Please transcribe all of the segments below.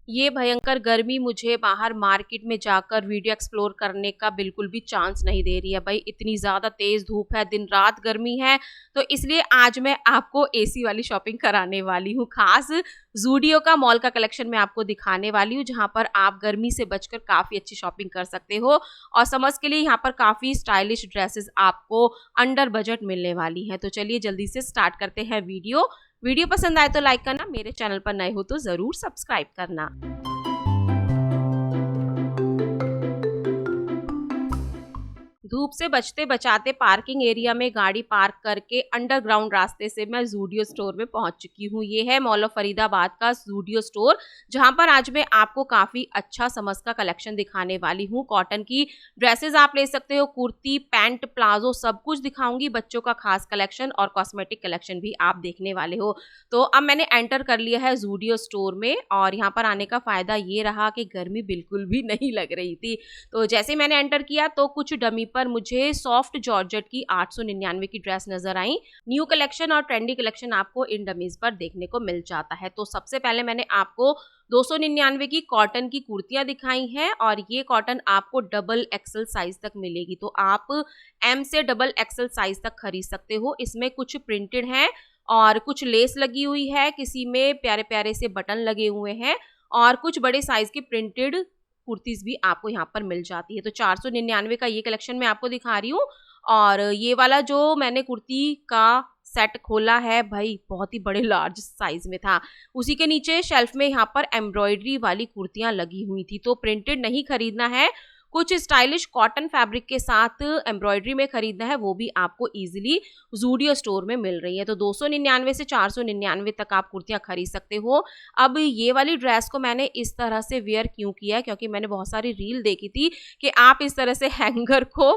ये भयंकर गर्मी मुझे बाहर मार्केट में जाकर वीडियो एक्सप्लोर करने का बिल्कुल भी चांस नहीं दे रही है। भाई इतनी ज़्यादा तेज़ धूप है, दिन रात गर्मी है, तो इसलिए आज मैं आपको एसी वाली शॉपिंग कराने वाली हूँ। ख़ास ज़ूडियो का मॉल का कलेक्शन मैं आपको दिखाने वाली हूँ, जहाँ पर आप गर्मी से बचकर काफ़ी अच्छी शॉपिंग कर सकते हो। और समर्स के लिए यहाँ पर काफ़ी स्टाइलिश ड्रेसेस आपको अंडर बजट मिलने वाली हैं। तो चलिए जल्दी से स्टार्ट करते हैं वीडियो पसंद आए तो लाइक करना, मेरे चैनल पर नए हो तो ज़रूर सब्सक्राइब करना। धूप से बचते बचाते पार्किंग एरिया में गाड़ी पार्क करके अंडरग्राउंड रास्ते से मैं ज़ूडियो स्टोर में पहुंच चुकी हूँ। ये है मॉल ऑफ फरीदाबाद का ज़ूडियो स्टोर, जहां पर आज मैं आपको काफ़ी अच्छा समर्स का कलेक्शन दिखाने वाली हूँ। कॉटन की ड्रेसेस आप ले सकते हो, कुर्ती, पैंट, प्लाजो सब कुछ दिखाऊंगी। बच्चों का खास कलेक्शन और कॉस्मेटिक कलेक्शन भी आप देखने वाले हो। तो अब मैंने एंटर कर लिया है ज़ूडियो स्टोर में, और यहाँ पर आने का फ़ायदा ये रहा कि गर्मी बिल्कुल भी नहीं लग रही थी। तो जैसे मैंने एंटर किया तो कुछ डमी पर मुझे सॉफ्ट जॉर्जेट की 899 की ड्रेस नजर आई। न्यू कलेक्शन और ट्रेंडी कलेक्शन आपको इन डमीज पर देखने को मिल जाता है। तो सबसे पहले मैंने आपको 299 की कॉटन की कुर्तियां दिखाई हैं, और ये कॉटन आपको डबल एक्सल साइज तक मिलेगी। तो आप एम से डबल एक्सल साइज तक खरीद सकते हो। इसमें कुछ प्रिंटेड है और कुछ लेस लगी हुई है, किसी में प्यारे प्यारे से बटन लगे हुए हैं, और कुछ बड़े साइज की प्रिंटेड कुर्तीज भी आपको यहाँ पर मिल जाती है। तो 499 का ये कलेक्शन मैं आपको दिखा रही हूँ। और ये वाला जो मैंने कुर्ती का सेट खोला है, भाई बहुत ही बड़े लार्ज साइज में था। उसी के नीचे शेल्फ में यहाँ पर एम्ब्रॉयडरी वाली कुर्तियां लगी हुई थी। तो प्रिंटेड नहीं खरीदना है, कुछ स्टाइलिश कॉटन फैब्रिक के साथ एम्ब्रॉयडरी में खरीदना है, वो भी आपको इजीली ज़ूडियो स्टोर में मिल रही है। तो 299 से 499 तक आप कुर्तियां खरीद सकते हो। अब ये वाली ड्रेस को मैंने इस तरह से वेयर क्यों किया है, क्योंकि मैंने बहुत सारी रील देखी थी कि आप इस तरह से हैंगर को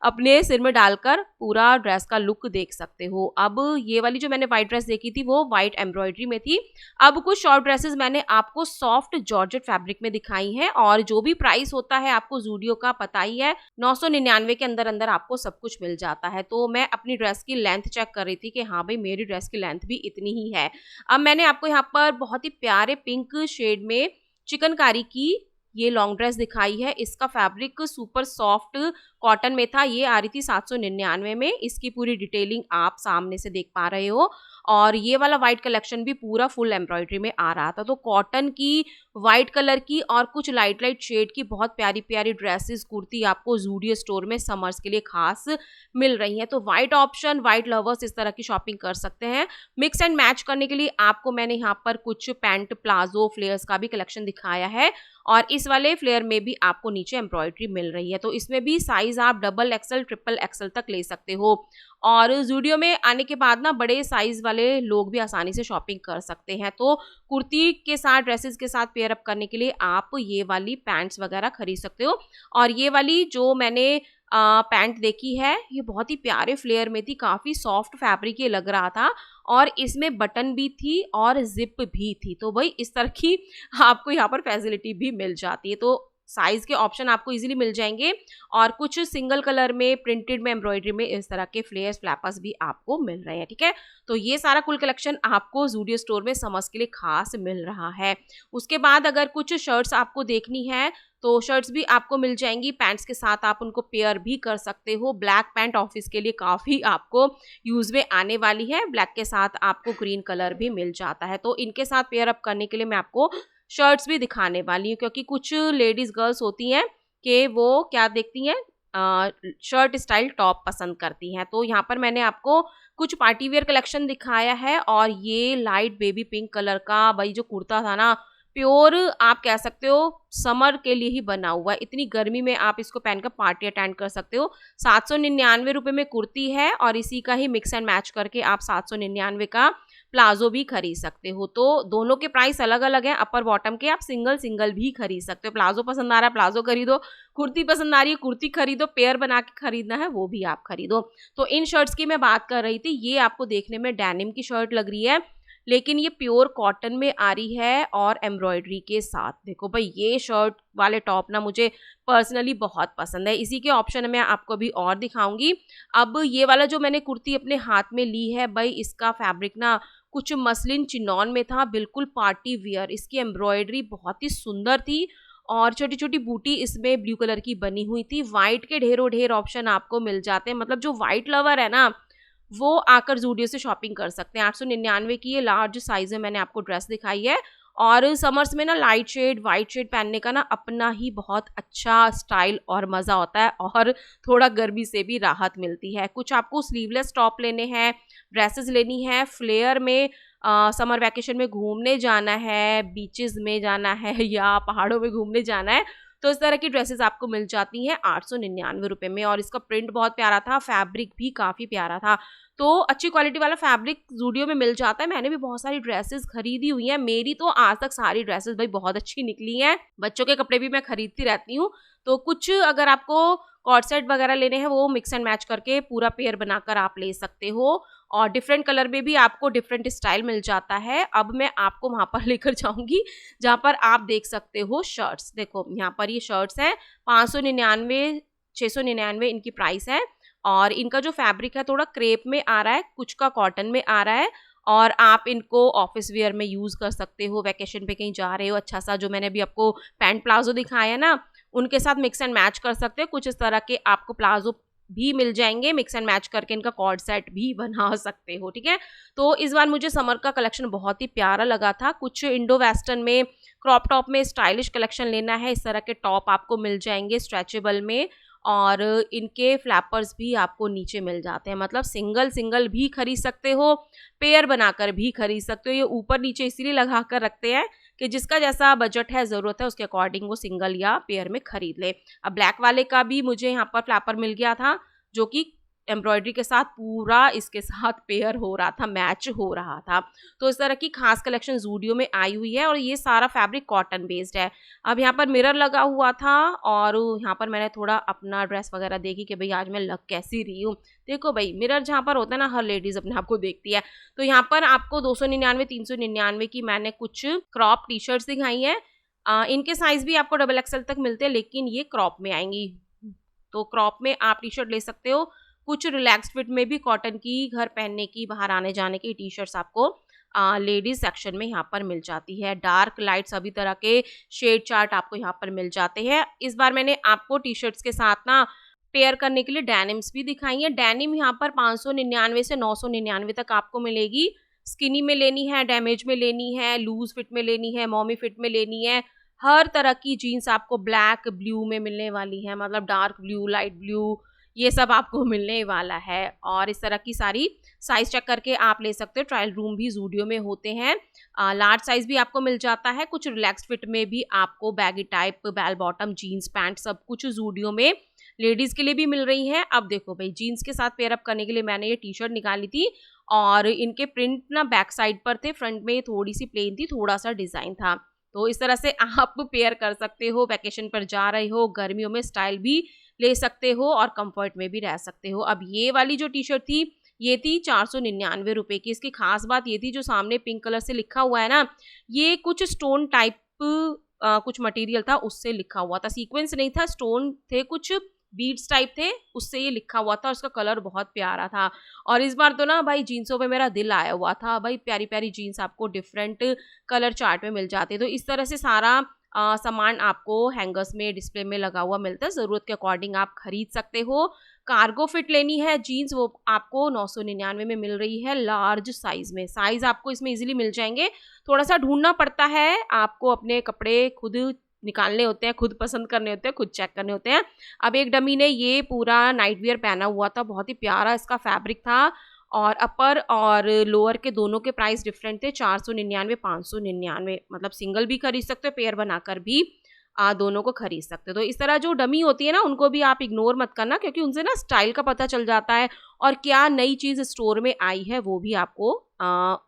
अपने सिर में डालकर पूरा ड्रेस का लुक देख सकते हो। अब ये वाली जो मैंने व्हाइट ड्रेस देखी थी वो व्हाइट एम्ब्रॉयडरी में थी। अब कुछ शॉर्ट ड्रेसेस मैंने आपको सॉफ्ट जॉर्जेट फैब्रिक में दिखाई हैं, और जो भी प्राइस होता है आपको ज़ूडियो का पता ही है, 999 के अंदर अंदर आपको सब कुछ मिल जाता है। तो मैं अपनी ड्रेस की लेंथ चेक कर रही थी कि हाँ भाई मेरी ड्रेस की लेंथ भी इतनी ही है। अब मैंने आपको यहाँ पर बहुत ही प्यारे पिंक शेड में चिकनकारी की ये लॉन्ग ड्रेस दिखाई है। इसका फैब्रिक सुपर सॉफ्ट कॉटन में था। ये आ रही थी 799 में। इसकी पूरी डिटेलिंग आप सामने से देख पा रहे हो, और ये वाला व्हाइट कलेक्शन भी पूरा फुल एम्ब्रॉयडरी में आ रहा था। तो कॉटन की, व्हाइट कलर की और कुछ लाइट लाइट शेड की बहुत प्यारी प्यारी ड्रेसेस, कुर्ती आपको ज़ूडियो स्टोर में समर्स के लिए खास मिल रही हैं। तो व्हाइट ऑप्शन, व्हाइट लवर्स इस तरह की शॉपिंग कर सकते हैं। मिक्स एंड मैच करने के लिए आपको मैंने यहाँ पर कुछ पैंट, प्लाजो, फ्लेयर्स का भी कलेक्शन दिखाया है, और इस वाले फ्लेयर में भी आपको नीचे एम्ब्रॉयडरी मिल रही है। तो इसमें भी साइज आप डबल एक्सल, ट्रिपल एक्सल तक ले सकते हो। और ज़ूडियो में आने के बाद ना बड़े साइज वाले लोग भी आसानी से शॉपिंग कर सकते हैं। तो कुर्ती के साथ, ड्रेसेस के साथ पेयर अप करने के लिए आप ये वाली पैंट्स वगैरह खरीद सकते हो। और ये वाली जो मैंने पैंट देखी है, ये बहुत ही प्यारे फ्लेयर में थी, काफ़ी सॉफ्ट फैब्रिक ये लग रहा था, और इसमें बटन भी थी और जिप भी थी। तो भाई इस तरह की आपको यहाँ पर फैसिलिटी भी मिल जाती है। तो साइज के ऑप्शन आपको इजीली मिल जाएंगे, और कुछ सिंगल कलर में, प्रिंटेड में, एम्ब्रॉयडरी में इस तरह के फ्लेयर्स, फ्लैपर्स भी आपको मिल रहे हैं। ठीक है, तो ये सारा कुल कलेक्शन आपको ज़ूडियो स्टोर में समर्स के लिए खास मिल रहा है। उसके बाद अगर कुछ शर्ट्स आपको देखनी है तो शर्ट्स भी आपको मिल जाएंगी। पैंट्स के साथ आप उनको पेयर भी कर सकते हो। ब्लैक पैंट ऑफिस के लिए काफ़ी आपको यूज़ में आने वाली है। ब्लैक के साथ आपको ग्रीन कलर भी मिल जाता है। तो इनके साथ पेयर अप करने के लिए मैं आपको शर्ट्स भी दिखाने वाली हूँ, क्योंकि कुछ लेडीज़ गर्ल्स होती हैं कि वो क्या देखती हैं, शर्ट स्टाइल टॉप पसंद करती हैं। तो यहाँ पर मैंने आपको कुछ पार्टी वेयर कलेक्शन दिखाया है, और ये लाइट बेबी पिंक कलर का भाई जो कुर्ता था ना, प्योर आप कह सकते हो समर के लिए ही बना हुआ है। इतनी गर्मी में आप इसको पहनकर पार्टी अटेंड कर सकते हो। 799 रुपये में कुर्ती है, और इसी का ही मिक्स एंड मैच करके आप 799 का प्लाजो भी खरीद सकते हो। तो दोनों के प्राइस अलग अलग हैं, अपर बॉटम के। आप सिंगल सिंगल भी खरीद सकते हो। प्लाजो पसंद आ रहा है प्लाजो खरीदो, कुर्ती पसंद आ रही है कुर्ती खरीदो, पेयर बना के खरीदना है वो भी आप खरीदो। तो इन शर्ट्स की मैं बात कर रही थी। ये आपको देखने में डेनिम की शर्ट लग रही है, लेकिन ये प्योर कॉटन में आ रही है और एम्ब्रॉयडरी के साथ। देखो भाई ये शर्ट वाले टॉप ना मुझे पर्सनली बहुत पसंद है। इसी के ऑप्शन मैं आपको अभी और दिखाऊंगी। अब ये वाला जो मैंने कुर्ती अपने हाथ में ली है भाई, इसका फैब्रिक ना कुछ मसलिन चिनॉन में था, बिल्कुल पार्टी वियर। इसकी एम्ब्रॉयडरी बहुत ही सुंदर थी और छोटी छोटी बूटी इसमें ब्लू कलर की बनी हुई थी। वाइट के ढेरों ढेर ऑप्शन आपको मिल जाते हैं, मतलब जो वाइट लवर है ना वो आकर ज़ूडियो से शॉपिंग कर सकते हैं। 899 की ये लार्ज साइज़ में मैंने आपको ड्रेस दिखाई है। और समर्स में ना लाइट शेड वाइट शेड पहनने का ना अपना ही बहुत अच्छा स्टाइल और मज़ा होता है और थोड़ा गर्मी से भी राहत मिलती है। कुछ आपको स्लीवलेस टॉप लेने हैं, ड्रेसेस लेनी है, फ्लेयर में समर वैकेशन में घूमने जाना है, बीचेस में जाना है या पहाड़ों में घूमने जाना है, तो इस तरह की ड्रेसेस आपको मिल जाती हैं 899 रुपये में। और इसका प्रिंट बहुत प्यारा था, फैब्रिक भी काफ़ी प्यारा था। तो अच्छी क्वालिटी वाला फैब्रिक ज़ूडियो में मिल जाता है। मैंने भी बहुत सारी ड्रेसेस खरीदी हुई हैं, मेरी तो आज तक सारी ड्रेसेस भाई बहुत अच्छी निकली हैं। बच्चों के कपड़े भी मैं खरीदती रहती हूँ, तो कुछ अगर आपको कॉर्ड सेट वगैरह लेने हैं वो मिक्स एंड मैच करके पूरा पेयर बनाकर आप ले सकते हो। और डिफरेंट कलर में भी आपको डिफरेंट स्टाइल मिल जाता है। अब मैं आपको वहाँ पर लेकर जाऊँगी जहाँ पर आप देख सकते हो शर्ट्स। देखो यहाँ पर ये शर्ट्स हैं 599, 699 इनकी प्राइस है। और इनका जो फैब्रिक है थोड़ा क्रेप में आ रहा है, कुछ का कॉटन में आ रहा है। और आप इनको ऑफिस वेयर में यूज़ कर सकते हो, वैकेशन पे कहीं जा रहे हो, अच्छा सा जो मैंने अभी आपको पैंट प्लाजो दिखाया है ना उनके साथ मिक्स एंड मैच कर सकते हो। कुछ इस तरह के आपको प्लाजो भी मिल जाएंगे, मिक्स एंड मैच करके इनका कॉर्ड सेट भी बना सकते हो, ठीक है। तो इस बार मुझे समर का कलेक्शन बहुत ही प्यारा लगा था। कुछ इंडो वेस्टर्न में क्रॉप टॉप में स्टाइलिश कलेक्शन लेना है, इस तरह के टॉप आपको मिल जाएंगे स्ट्रेचेबल में। और इनके फ्लैपर्स भी आपको नीचे मिल जाते हैं, मतलब सिंगल सिंगल भी खरीद सकते हो, पेयर बनाकर भी खरीद सकते हो। ये ऊपर नीचे इसीलिए लगा कर रखते हैं कि जिसका जैसा बजट है, ज़रूरत है, उसके अकॉर्डिंग वो सिंगल या पेयर में खरीद ले। अब ब्लैक वाले का भी मुझे यहाँ पर फ्लैपर मिल गया था जो कि एम्ब्रॉयडरी के साथ पूरा इसके साथ पेयर हो रहा था, मैच हो रहा था। तो इस तरह की खास कलेक्शन ज़ूडियो में आई हुई है और ये सारा फैब्रिक कॉटन बेस्ड है। अब यहाँ पर मिरर लगा हुआ था और यहाँ पर मैंने थोड़ा अपना ड्रेस वगैरह देखी कि भाई आज मैं लग कैसी रही हूँ। देखो भाई मिरर जहाँ पर होता है ना, हर लेडीज़ अपने आप को देखती है। तो यहाँ पर आपको 299, 399 की मैंने कुछ क्रॉप टी शर्ट्स दिखाई हैं। इनके साइज़ भी आपको डबल एक्सल तक मिलते हैं, लेकिन ये क्रॉप में आएंगी। तो क्रॉप में आप टी शर्ट ले सकते हो। कुछ रिलैक्स फिट में भी कॉटन की घर पहनने की, बाहर आने जाने की टी शर्ट्स आपको लेडीज सेक्शन में यहाँ पर मिल जाती है। डार्क लाइट सभी तरह के शेड चार्ट आपको यहाँ पर मिल जाते हैं। इस बार मैंने आपको टी शर्ट्स के साथ ना पेयर करने के लिए डेनिम्स भी दिखाई है। डेनिम यहाँ पर 599 से 999 तक आपको मिलेगी। स्किनी में लेनी है, डैमेज में लेनी है, लूज फिट में लेनी है, मॉमी फिट में लेनी है, हर तरह की जीन्स आपको ब्लैक ब्लू में मिलने वाली है, मतलब डार्क ब्लू, लाइट ब्लू, ये सब आपको मिलने वाला है। और इस तरह की सारी साइज चेक करके आप ले सकते हो। ट्रायल रूम भी ज़ूडियो में होते हैं। लार्ज साइज भी आपको मिल जाता है। कुछ रिलैक्स फिट में भी आपको baggy type, bell bottom, jeans pant सब कुछ ज़ूडियो में लेडीज़ के लिए भी मिल रही हैं। अब देखो भाई जीन्स के साथ पेयर अप करने के लिए मैंने ये टी शर्ट निकाली थी और इनके प्रिंट ना बैक साइड पर थे, फ्रंट में थोड़ी सी प्लेन थी, थोड़ा सा डिज़ाइन था। तो इस तरह से आप पेयर कर सकते हो, वैकेशन पर जा रहे हो, गर्मियों में स्टाइल भी ले सकते हो और कंफर्ट में भी रह सकते हो। अब ये वाली जो टी शर्ट थी ये थी 499 रुपये की। इसकी खास बात ये थी जो सामने पिंक कलर से लिखा हुआ है ना, ये कुछ स्टोन टाइप कुछ मटेरियल था उससे लिखा हुआ था, सीक्वेंस नहीं था, स्टोन थे, कुछ बीड्स टाइप थे, उससे ये लिखा हुआ था और उसका कलर बहुत प्यारा था। और इस बार तो ना भाई जीन्सों पे मेरा दिल आया हुआ था। भाई प्यारी प्यारी जीन्स आपको डिफरेंट कलर चार्ट में मिल जाते हैं। तो इस तरह से सारा सामान आपको हैंगर्स में, डिस्प्ले में लगा हुआ मिलता है, ज़रूरत के अकॉर्डिंग आप खरीद सकते हो। कार्गो फिट लेनी है जीन्स, वो आपको 999 में मिल रही है लार्ज साइज़ में। साइज़ आपको इसमें इजीली मिल जाएंगे, थोड़ा सा ढूंढना पड़ता है, आपको अपने कपड़े खुद निकालने होते हैं, खुद पसंद करने होते हैं, खुद चेक करने होते हैं। अब एक डमी ने ये पूरा नाइट वियर पहना हुआ था, बहुत ही प्यारा इसका फैब्रिक था और अपर और लोअर के दोनों के प्राइस डिफरेंट थे, 499, 599। मतलब सिंगल भी खरीद सकते हो, पेयर बनाकर भी दोनों को खरीद सकते हो। तो इस तरह जो डमी होती है ना उनको भी आप इग्नोर मत करना, क्योंकि उनसे ना स्टाइल का पता चल जाता है और क्या नई चीज़ स्टोर में आई है वो भी आपको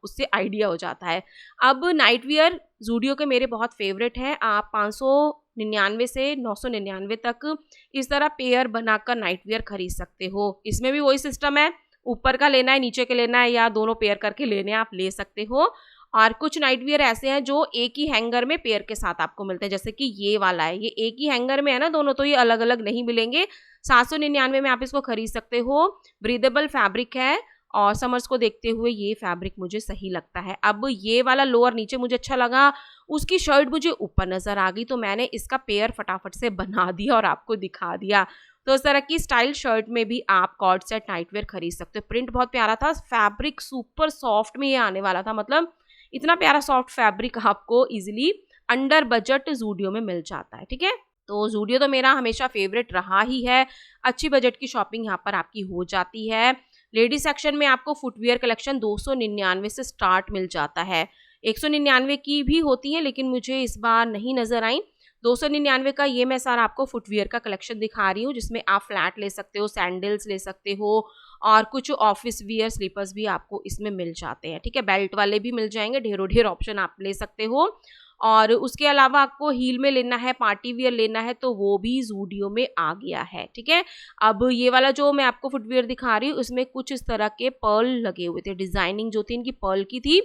उससे आइडिया हो जाता है। अब नाइट वियर ज़ूडियो के मेरे बहुत फेवरेट हैं। आप 599 से 999 तक इस तरह पेयर बनाकर नाइट वियर खरीद सकते हो। इसमें भी वही सिस्टम है, ऊपर का लेना है, नीचे के लेना है, या दोनों पेयर करके लेने हैं, आप ले सकते हो। और कुछ नाइट वियर ऐसे हैं जो एक ही हैंगर में पेयर के साथ आपको मिलते हैं, जैसे कि ये वाला है, ये एक ही हैंगर में है ना दोनों, तो ये अलग अलग नहीं मिलेंगे। 799 में आप इसको खरीद सकते हो। ब्रीदेबल फैब्रिक है और समर्स को देखते हुए ये फैब्रिक मुझे सही लगता है। अब ये वाला लोअर नीचे मुझे अच्छा लगा, उसकी शर्ट मुझे ऊपर नज़र आ गई, तो मैंने इसका पेयर फटाफट से बना दिया और आपको दिखा दिया। तो इस तरह की स्टाइल शर्ट में भी आप कॉर्ड सेट नाइटवेयर खरीद सकते हो। प्रिंट बहुत प्यारा था, फैब्रिक सुपर सॉफ्ट में ये आने वाला था, मतलब इतना प्यारा सॉफ्ट फैब्रिक आपको इजीली अंडर बजट ज़ूडियो में मिल जाता है, ठीक है। तो ज़ूडियो तो मेरा हमेशा फेवरेट रहा ही है। अच्छी बजट की शॉपिंग यहाँ पर आपकी हो जाती है। लेडीज सेक्शन में आपको फुटवियर कलेक्शन 299 से स्टार्ट मिल जाता है। 199 की भी होती है, लेकिन मुझे इस बार नहीं नजर आई। 299 का ये मैं सारा आपको फुटवियर का कलेक्शन दिखा रही हूँ, जिसमें आप फ्लैट ले सकते हो, सैंडल्स ले सकते हो और कुछ ऑफिस वियर स्लीपर्स भी आपको इसमें मिल जाते हैं, ठीक है। बेल्ट वाले भी मिल जाएंगे, ढेरों ढेर ऑप्शन आप ले सकते हो। और उसके अलावा आपको हील में लेना है, पार्टी वियर लेना है, तो वो भी ज़ूडियो में आ गया है, ठीक है। अब ये वाला जो मैं आपको फुटवियर दिखा रही हूँ, उसमें कुछ इस तरह के पर्ल लगे हुए थे, डिजाइनिंग जो थी इनकी पर्ल की थी।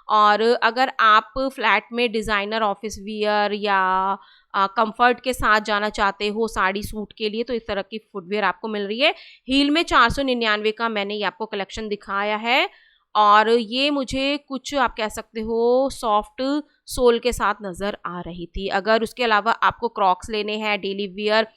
और अगर आप फ्लैट में डिजाइनर ऑफिस वियर या कंफर्ट के साथ जाना चाहते हो साड़ी सूट के लिए, तो इस तरह की फुटवियर आपको मिल रही है। हील में 499 का मैंने ये आपको कलेक्शन दिखाया है, और ये मुझे कुछ आप कह सकते हो सॉफ्ट सोल के साथ नज़र आ रही थी। अगर उसके अलावा आपको क्रॉक्स लेने हैं, डेली वियर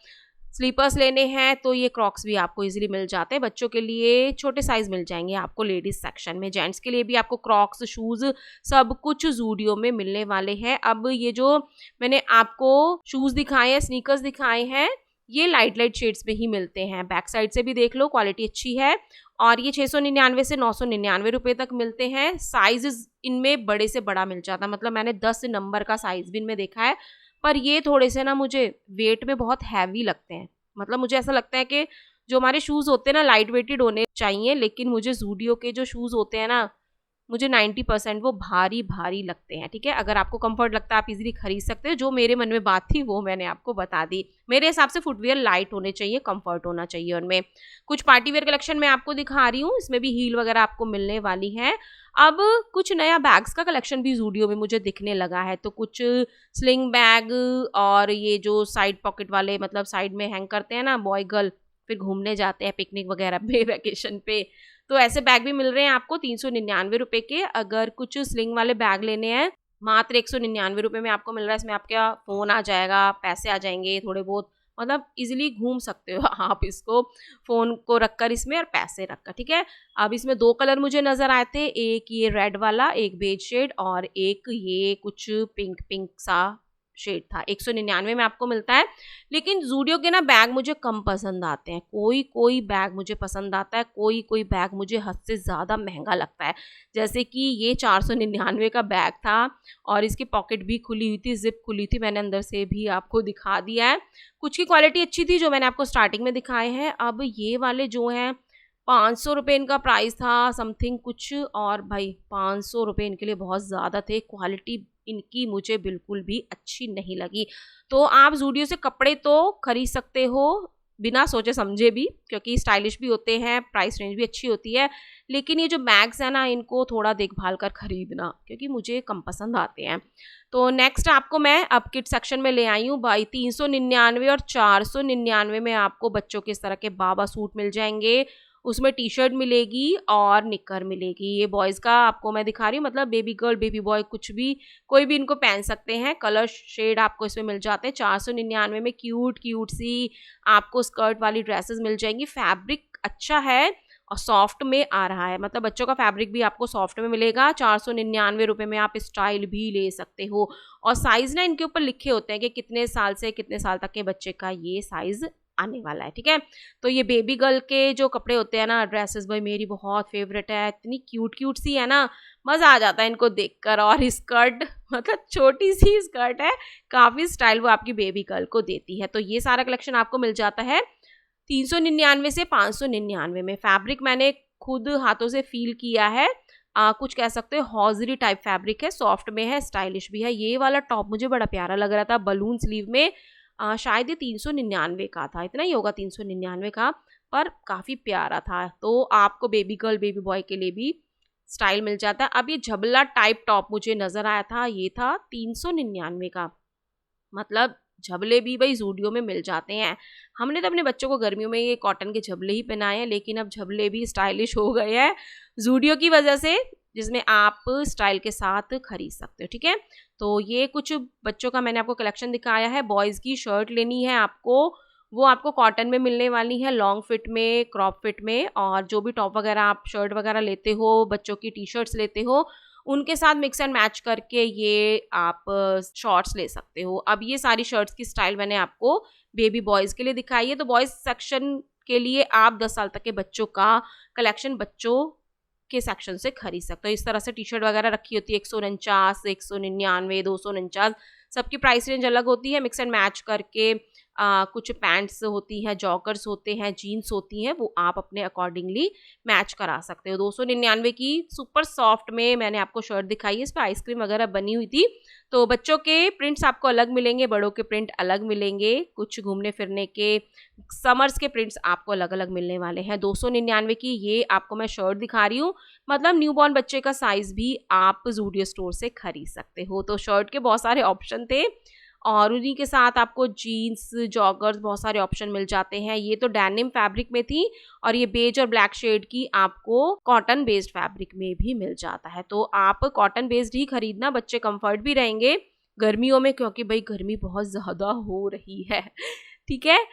स्लीपर्स लेने हैं, तो ये क्रॉक्स भी आपको इजीली मिल जाते हैं। बच्चों के लिए छोटे साइज मिल जाएंगे आपको लेडीज सेक्शन में, जेंट्स के लिए भी आपको क्रॉक्स, शूज़ सब कुछ ज़ूडियो में मिलने वाले हैं। अब ये जो मैंने आपको शूज़ दिखाए हैं, स्नीकर्स दिखाए हैं, ये लाइट लाइट शेड्स में ही मिलते हैं। बैक साइड से भी देख लो, क्वालिटी अच्छी है। और ये 699 से 999 रुपये तक मिलते हैं। साइज इनमें बड़े से बड़ा मिल जाता है, मतलब मैंने 10 नंबर का साइज भी इनमें देखा है, पर ये थोड़े से ना मुझे वेट में बहुत हैवी लगते हैं। मतलब मुझे ऐसा लगता है कि जो हमारे शूज़ होते हैं ना, लाइट वेटेड होने चाहिए, लेकिन मुझे ज़ूडियो के जो शूज़ होते हैं ना, मुझे 90% वो भारी भारी लगते हैं, ठीक है। अगर आपको कंफर्ट लगता है आप इजीली खरीद सकते हो। जो मेरे मन में बात थी वो मैंने आपको बता दी। मेरे हिसाब से फुटवियर लाइट होने चाहिए, कंफर्ट होना चाहिए उनमें। कुछ पार्टी वेयर कलेक्शन मैं आपको दिखा रही हूँ, इसमें भी हील वगैरह आपको मिलने वाली है। अब कुछ नया बैग्स का कलेक्शन भी ज़ूडियो में मुझे दिखने लगा है, तो कुछ स्लिंग बैग और ये जो साइड पॉकेट वाले, मतलब साइड में हैंग करते हैं ना बॉय गर्ल, फिर घूमने जाते हैं पिकनिक वगैरह पे वैकेशन पे, तो ऐसे बैग भी मिल रहे हैं आपको 399 रुपए के। अगर कुछ स्लिंग वाले बैग लेने हैं, मात्र 199 रुपए में आपको मिल रहा है। इसमें आपका फ़ोन आ जाएगा, पैसे आ जाएंगे थोड़े बहुत, मतलब इजीली घूम सकते हो आप इसको, फ़ोन को रखकर इसमें और पैसे रखकर, ठीक है। अब इसमें 2 कलर मुझे नज़र आए थे, एक ये रेड वाला, एक बेज शेड, और एक ये कुछ पिंक पिंक सा शेड था। 199 में आपको मिलता है। लेकिन ज़ूडियो के ना बैग मुझे कम पसंद आते हैं। कोई कोई बैग मुझे पसंद आता है, कोई कोई बैग मुझे हद से ज़्यादा महंगा लगता है। जैसे कि ये 499 का बैग था और इसकी पॉकेट भी खुली हुई थी, जिप खुली थी, मैंने अंदर से भी आपको दिखा दिया है। कुछ की क्वालिटी अच्छी थी जो मैंने आपको स्टार्टिंग में दिखाए हैं। अब ये वाले जो हैं 500 रुपये इनका प्राइस था समथिंग कुछ, और भाई 500 रुपये इनके लिए बहुत ज़्यादा थे। क्वालिटी इनकी मुझे बिल्कुल भी अच्छी नहीं लगी। तो आप ज़ूडियो से कपड़े तो खरीद सकते हो बिना सोचे समझे भी, क्योंकि स्टाइलिश भी होते हैं, प्राइस रेंज भी अच्छी होती है। लेकिन ये जो बैग्स हैं ना, इनको थोड़ा देखभाल कर खरीदना, क्योंकि मुझे कम पसंद आते हैं। तो नेक्स्ट आपको मैं अब किड सेक्शन में ले आई हूँ भाई। 399 और 499 में आपको बच्चों के इस तरह के बाबा सूट मिल जाएंगे। उसमें टी शर्ट मिलेगी और निकर मिलेगी। ये बॉयज़ का आपको मैं दिखा रही हूँ, मतलब बेबी गर्ल, बेबी बॉय, कुछ भी, कोई भी इनको पहन सकते हैं। कलर शेड आपको इसमें मिल जाते हैं। 499 में क्यूट क्यूट सी आपको स्कर्ट वाली ड्रेसेस मिल जाएंगी। फैब्रिक अच्छा है और सॉफ्ट में आ रहा है, मतलब बच्चों का फैब्रिक भी आपको सॉफ्ट में मिलेगा। 499 रुपये में आप स्टाइल भी ले सकते हो। और साइज़ ना इनके ऊपर लिखे होते हैं कि कितने साल से कितने साल तक के बच्चे का ये साइज़ आने वाला है, ठीक है। तो ये बेबी गर्ल के जो कपड़े होते हैं ना, ड्रेसेस, भाई मेरी बहुत फेवरेट है। इतनी क्यूट क्यूट सी है ना, मज़ा आ जाता है इनको देखकर। और स्कर्ट, मतलब छोटी सी स्कर्ट है, काफ़ी स्टाइल वो आपकी बेबी गर्ल को देती है। तो ये सारा कलेक्शन आपको मिल जाता है 399 से 599 में। फैब्रिक मैंने खुद हाथों से फील किया है, कुछ कह सकते हो हॉजरी टाइप फैब्रिक है, सॉफ्ट में है, स्टाइलिश भी है। ये वाला टॉप मुझे बड़ा प्यारा लग रहा था, बलून स्लीव में। शायद ये 399 का था, इतना ही होगा 399 का, पर काफ़ी प्यारा था। तो आपको बेबी गर्ल, बेबी बॉय के लिए भी स्टाइल मिल जाता है। अब ये झबला टाइप टॉप मुझे नज़र आया था, ये था 399 का, मतलब झबले भी भाई ज़ूडियो में मिल जाते हैं। हमने तो अपने बच्चों को गर्मियों में ये कॉटन के झबले ही पहनाए हैं, लेकिन अब झबले भी स्टाइलिश हो गए हैं ज़ूडियो की वजह से, जिसमें आप स्टाइल के साथ खरीद सकते हो। ठीक है, तो ये कुछ बच्चों का मैंने आपको कलेक्शन दिखाया है। बॉयज़ की शर्ट लेनी है आपको, वो आपको कॉटन में मिलने वाली है, लॉन्ग फिट में, क्रॉप फिट में, और जो भी टॉप वगैरह आप शर्ट वगैरह लेते हो, बच्चों की टी शर्ट्स लेते हो, उनके साथ मिक्स एंड मैच करके ये आप शॉर्ट्स ले सकते हो। अब ये सारी शर्ट्स की स्टाइल मैंने आपको बेबी बॉयज़ के लिए दिखाई है। तो बॉयज़ सेक्शन के लिए आप 10 साल तक के बच्चों का कलेक्शन बच्चों के सेक्शन से खरीद सकते हो। इस तरह से टी शर्ट वगैरह रखी होती है 149, 199, 249, सबकी प्राइस रेंज अलग होती है। मिक्स एंड मैच करके कुछ पैंट्स होती हैं, जॉगर्स होते हैं, जीन्स होती हैं, वो आप अपने अकॉर्डिंगली मैच करा सकते हो। 299 की सुपर सॉफ्ट में मैंने आपको शर्ट दिखाई है, इस पर आइसक्रीम वगैरह बनी हुई थी। तो बच्चों के प्रिंट्स आपको अलग मिलेंगे, बड़ों के प्रिंट अलग मिलेंगे, कुछ घूमने फिरने के समर्स के प्रिंट्स आपको अलग अलग मिलने वाले हैं। 299 की ये आपको मैं शर्ट दिखा रही हूँ, मतलब न्यूबॉर्न बच्चे का साइज़ भी आप ज़ूडियो स्टोर से खरीद सकते हो। तो शर्ट के बहुत सारे ऑप्शन थे, और उन्हीं के साथ आपको जीन्स, जॉगर्स, बहुत सारे ऑप्शन मिल जाते हैं। ये तो डेनिम फैब्रिक में थी, और ये बेज और ब्लैक शेड की आपको कॉटन बेस्ड फैब्रिक में भी मिल जाता है। तो आप कॉटन बेस्ड ही खरीदना, बच्चे कंफर्ट भी रहेंगे गर्मियों में, क्योंकि भाई गर्मी बहुत ज़्यादा हो रही है। ठीक है,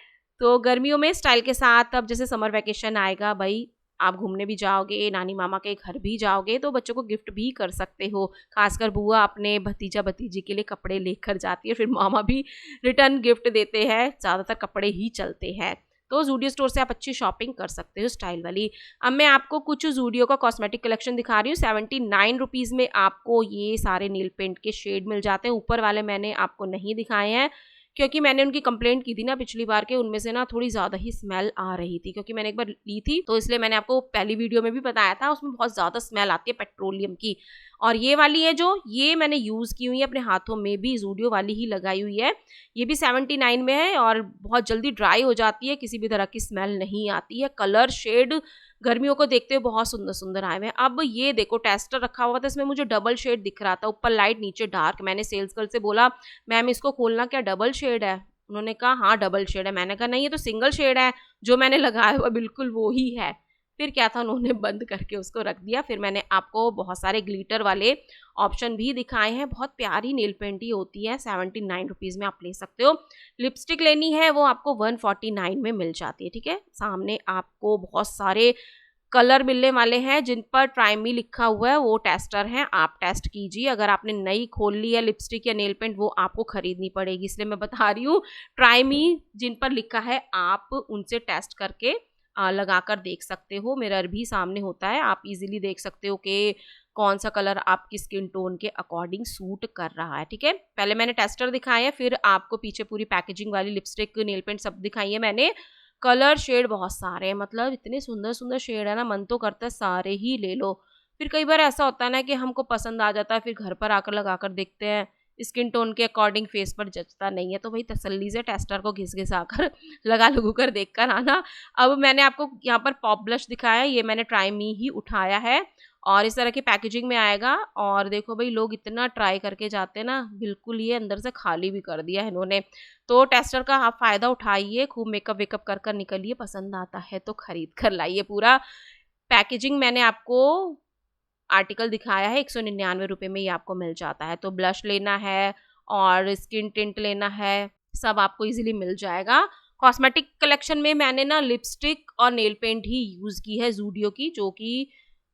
तो गर्मियों में स्टाइल के साथ, अब जैसे समर वैकेशन आएगा भाई, आप घूमने भी जाओगे, नानी मामा के घर भी जाओगे, तो बच्चों को गिफ्ट भी कर सकते हो। खासकर बुआ अपने भतीजा भतीजी के लिए कपड़े लेकर जाती है, फिर मामा भी रिटर्न गिफ्ट देते हैं, ज़्यादातर कपड़े ही चलते हैं। तो ज़ूडियो स्टोर से आप अच्छी शॉपिंग कर सकते हो स्टाइल वाली। अब मैं आपको कुछ ज़ूडियो का कॉस्मेटिक कलेक्शन दिखा रही हूँ। 79 रुपीज़ में आपको ये सारे नील पेंट के शेड मिल जाते हैं। ऊपर वाले मैंने आपको नहीं दिखाए हैं, क्योंकि मैंने उनकी कंप्लेंट की थी ना पिछली बार के, उनमें से ना थोड़ी ज़्यादा ही स्मेल आ रही थी, क्योंकि मैंने एक बार ली थी, तो इसलिए मैंने आपको पहली वीडियो में भी बताया था, उसमें बहुत ज़्यादा स्मेल आती है पेट्रोलियम की। और ये वाली है जो, ये मैंने यूज़ की हुई है अपने हाथों में भी, ज़ूडियो वाली ही लगाई हुई है। ये भी 79 में है, और बहुत जल्दी ड्राई हो जाती है, किसी भी तरह की स्मेल नहीं आती है। कलर शेड गर्मियों को देखते हुए बहुत सुंदर सुंदर आए हुए हैं। अब ये देखो, टेस्टर रखा हुआ था, इसमें मुझे डबल शेड दिख रहा था, ऊपर लाइट नीचे डार्क। मैंने सेल्स गर्ल से बोला, मैम इसको खोलना, क्या डबल शेड है? उन्होंने कहा हाँ डबल शेड है। मैंने कहा नहीं, ये तो सिंगल शेड है, जो मैंने लगाया हुआ बिल्कुल वो ही है। फिर क्या था, उन्होंने बंद करके उसको रख दिया। फिर मैंने आपको बहुत सारे ग्लिटर वाले ऑप्शन भी दिखाए हैं, बहुत प्यारी नेल पेंट ही होती है। 79 रुपीज़ में आप ले सकते हो। लिपस्टिक लेनी है, वो आपको 149 में मिल जाती है। ठीक है, सामने आपको बहुत सारे कलर मिलने वाले हैं, जिन पर ट्राई मी लिखा हुआ है, वो टेस्टर हैं, आप टेस्ट कीजिए। अगर आपने नई खोल ली है लिपस्टिक या नेल पेंट, वो आपको खरीदनी पड़ेगी, इसलिए मैं बता रही हूँ। ट्राई मी जिन पर लिखा है, आप उनसे टेस्ट करके लगा कर देख सकते हो। मिरर भी सामने होता है, आप इजीली देख सकते हो कि कौन सा कलर आपकी स्किन टोन के अकॉर्डिंग सूट कर रहा है। ठीक है, पहले मैंने टेस्टर दिखाए हैं, फिर आपको पीछे पूरी पैकेजिंग वाली लिपस्टिक, नेल पेंट सब दिखाई है मैंने। कलर शेड बहुत सारे हैं, मतलब इतने सुंदर सुंदर शेड है ना, मन तो करता है सारे ही ले लो। फिर कई बार ऐसा होता है ना कि हमको पसंद आ जाता है, फिर घर पर आकर लगा कर देखते हैं, स्किन टोन के अकॉर्डिंग फेस पर जचता नहीं है, तो भाई तसल्ली से टेस्टर को घिस घिस आकर लगा लगू कर देख कर आना। अब मैंने आपको यहाँ पर पॉप ब्लश दिखाया है, ये मैंने ट्राई मी ही उठाया है, और इस तरह की पैकेजिंग में आएगा। और देखो भाई, लोग इतना ट्राई करके जाते हैं ना, बिल्कुल ये अंदर से खाली भी कर दिया है इन्होंने। तो टेस्टर का आप फ़ायदा उठाइए, खूब मेकअप वेकअप कर कर निकलिए, पसंद आता है तो खरीद कर लाइए। पूरा पैकेजिंग मैंने आपको आर्टिकल दिखाया है, 199 रुपये में ये आपको मिल जाता है। तो ब्लश लेना है और स्किन टिंट लेना है, सब आपको इजीली मिल जाएगा। कॉस्मेटिक कलेक्शन में मैंने ना लिपस्टिक और नेल पेंट ही यूज़ की है ज़ूडियो की,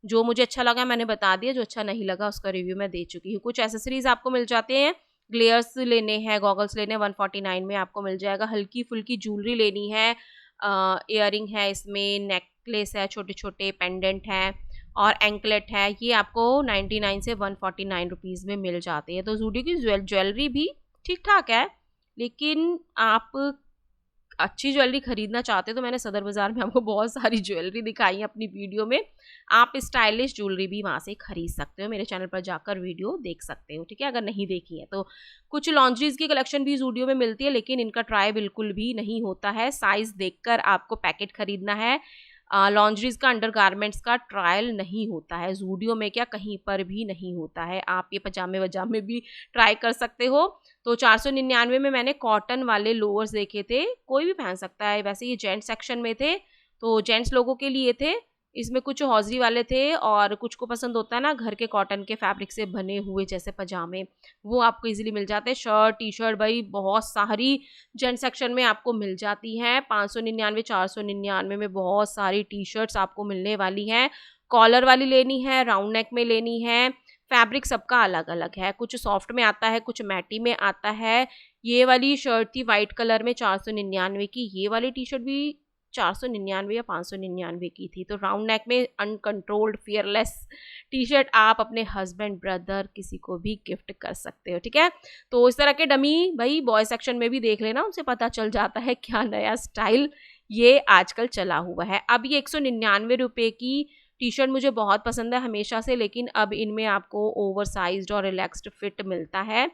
जो मुझे अच्छा लगा मैंने बता दिया, जो अच्छा नहीं लगा उसका रिव्यू मैं दे चुकी हूँ। कुछ एक्सेसरीज़ आपको मिल जाते हैं, ग्लेयर्स लेने हैं, गॉगल्स लेने हैं, 149 में आपको मिल जाएगा। हल्की फुल्की ज्वेलरी लेनी है, इयररिंग है, इसमें नेकलेस है, छोटे छोटे पेंडेंट हैं, और एंकलेट है, ये आपको 99 से 149 रुपीज़ में मिल जाते हैं। तो ज़ूडियो की ज्वेलरी भी ठीक ठाक है, लेकिन आप अच्छी ज्वेलरी खरीदना चाहते हो तो मैंने सदर बाज़ार में आपको बहुत सारी ज्वेलरी दिखाई है अपनी वीडियो में, आप स्टाइलिश ज्वेलरी भी वहाँ से खरीद सकते हो, मेरे चैनल पर जाकर वीडियो देख सकते हो। ठीक है, अगर नहीं देखी है तो। कुछ लॉन्ड्रीज़ की कलेक्शन भी ज़ूडियो में मिलती है, लेकिन इनका ट्राई बिल्कुल भी नहीं होता है, साइज़ देखकर आपको पैकेट खरीदना है। लॉन्ड्रीज का, अंडरगारमेंट्स का ट्रायल नहीं होता है। ज़ूडियो में क्या कहीं पर भी नहीं होता है। आप ये पजामे वजामे भी ट्राई कर सकते हो। तो 499 में मैंने कॉटन वाले लोअर्स देखे थे, कोई भी पहन सकता है। वैसे ये जेंट्स सेक्शन में थे, तो जेंट्स लोगों के लिए थे। इसमें कुछ हौजरी वाले थे और कुछ को पसंद होता है ना घर के कॉटन के फैब्रिक से बने हुए जैसे पजामे, वो आपको इजीली मिल जाते हैं। शर्ट टी शर्ट भाई बहुत सारी जेंट्स सेक्शन में आपको मिल जाती हैं। 599 499 में बहुत सारी टी शर्ट्स आपको मिलने वाली हैं। कॉलर वाली लेनी है, राउंड नेक में लेनी है। फैब्रिक सबका अलग अलग है, कुछ सॉफ्ट में आता है, कुछ मैटी में आता है। ये वाली शर्ट थी वाइट कलर में 499 की। ये वाली टी शर्ट भी 499 या 599 की थी। तो राउंड नेक में अनकंट्रोल्ड फियरलेस टी शर्ट आप अपने हस्बैंड, ब्रदर किसी को भी गिफ्ट कर सकते हो, ठीक है। तो इस तरह के डमी भाई बॉय सेक्शन में भी देख लेना, उनसे पता चल जाता है क्या नया स्टाइल ये आजकल चला हुआ है। अब ये 199 रुपये की टी शर्ट मुझे बहुत पसंद है हमेशा से, लेकिन अब इनमें आपको ओवर साइज्ड और रिलैक्स्ड फिट मिलता है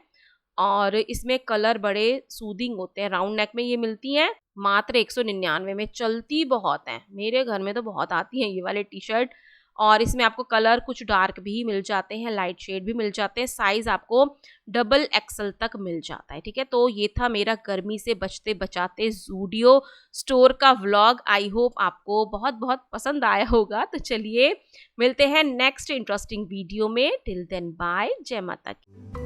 और इसमें कलर बड़े सूदिंग होते हैं। राउंड नेक में ये मिलती हैं मात्र 199 में, चलती बहुत हैं। मेरे घर में तो बहुत आती हैं ये वाले टी शर्ट। और इसमें आपको कलर कुछ डार्क भी मिल जाते हैं, लाइट शेड भी मिल जाते हैं। साइज आपको डबल एक्सल तक मिल जाता है, ठीक है। तो ये था मेरा गर्मी से बचते बचाते ज़ूडियो स्टोर का व्लॉग। आई होप आपको बहुत बहुत पसंद आया होगा। तो चलिए मिलते हैं नेक्स्ट इंटरेस्टिंग वीडियो में। टिल देन बाय, जय माता की।